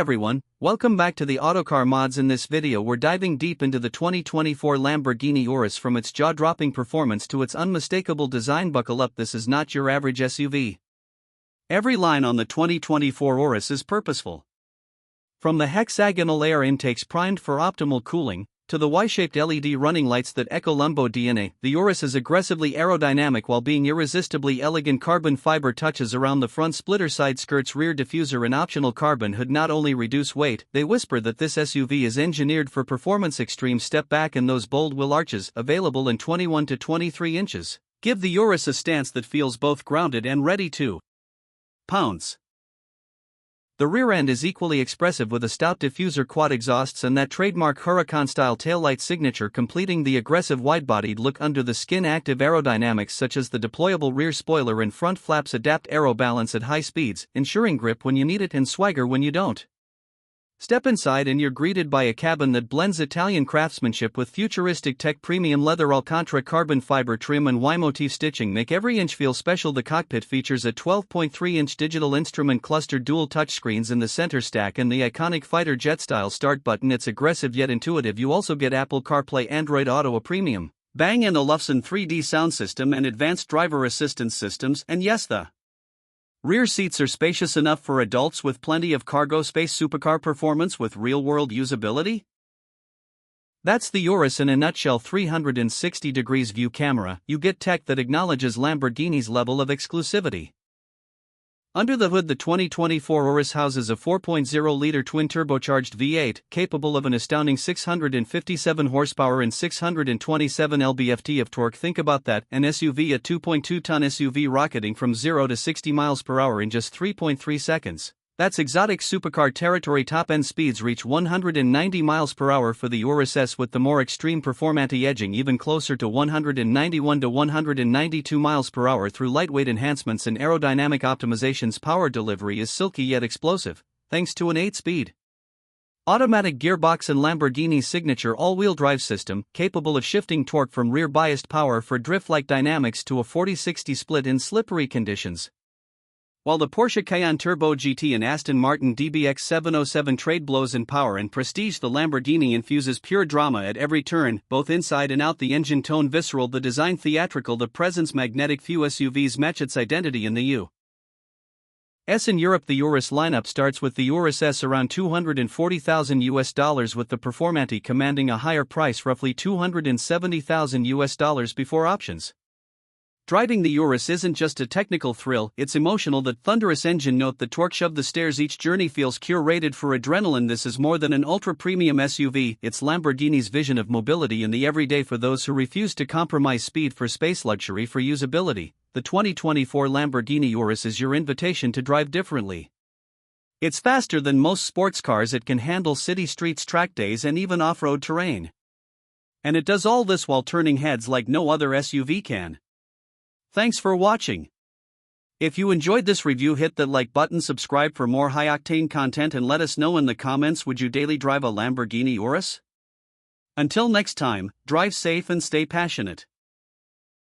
everyone, welcome back to the Autocar Mods. In this video we're diving deep into the 2024 Lamborghini Urus. From its jaw-dropping performance to its unmistakable design, buckle up, this is not your average SUV. Every line on the 2024 Urus is purposeful. From the hexagonal air intakes primed for optimal cooling, to the Y-shaped LED running lights that echo Lambo DNA, the Urus is aggressively aerodynamic while being irresistibly elegant. Carbon fiber touches around the front splitter, side skirts, rear diffuser and optional carbon hood not only reduce weight, they whisper that this SUV is engineered for performance. Extreme step back and those bold wheel arches, available in 21 to 23 inches, give the Urus a stance that feels both grounded and ready to pounce. The rear end is equally expressive with a stout diffuser, quad exhausts and that trademark Huracan-style taillight signature, completing the aggressive wide-bodied look. Under the skin, active aerodynamics such as the deployable rear spoiler and front flaps adapt aero balance at high speeds, ensuring grip when you need it and swagger when you don't. Step inside and you're greeted by a cabin that blends Italian craftsmanship with futuristic tech. Premium leather Alcantara carbon fiber trim and Y-motif stitching make every inch feel special. The cockpit features a 12.3-inch digital instrument cluster, dual touchscreens in the center stack, and the iconic fighter jet-style start button. It's aggressive yet intuitive. You also get Apple CarPlay, Android Auto, a premium Bang & Olufsen 3D sound system and advanced driver assistance systems, and yes, the rear seats are spacious enough for adults with plenty of cargo space. Supercar performance with real-world usability? That's the Urus in a nutshell. 360 degrees view camera, you get tech that acknowledges Lamborghini's level of exclusivity. Under the hood, the 2024 Urus houses a 4.0-liter twin-turbocharged V8, capable of an astounding 657 horsepower and 627 lb-ft of torque. Think about that, an SUV, a 2.2-ton SUV rocketing from 0 to 60 miles per hour in just 3.3 seconds. That's exotic supercar territory. Top-end speeds reach 190 miles per hour for the Urus S, with the more extreme performance edging even closer to 191 to 192 miles per hour through lightweight enhancements and aerodynamic optimizations. Power delivery is silky yet explosive, thanks to an 8-speed automatic gearbox and Lamborghini's signature all-wheel drive system, capable of shifting torque from rear-biased power for drift-like dynamics to a 40-60 split in slippery conditions. While the Porsche Cayenne Turbo GT and Aston Martin DBX 707 trade blows in power and prestige, the Lamborghini infuses pure drama at every turn, both inside and out. The engine tone visceral, the design theatrical, the presence magnetic. Few SUVs match its identity in the U.S. In Europe, the Urus lineup starts with the Urus S around $240,000, with the Performante commanding a higher price, roughly $270,000 before options. Driving the Urus isn't just a technical thrill, it's emotional. That thunderous engine note, the torque shove the stairs, each journey feels curated for adrenaline. This is more than an ultra-premium SUV, it's Lamborghini's vision of mobility in the everyday. For those who refuse to compromise speed for space, luxury for usability, the 2024 Lamborghini Urus is your invitation to drive differently. It's faster than most sports cars, it can handle city streets, track days and even off-road terrain. And it does all this while turning heads like no other SUV can. Thanks for watching. If you enjoyed this review, hit the like button, subscribe for more high-octane content, and let us know in the comments, would you daily drive a Lamborghini Urus? Until next time, drive safe and stay passionate.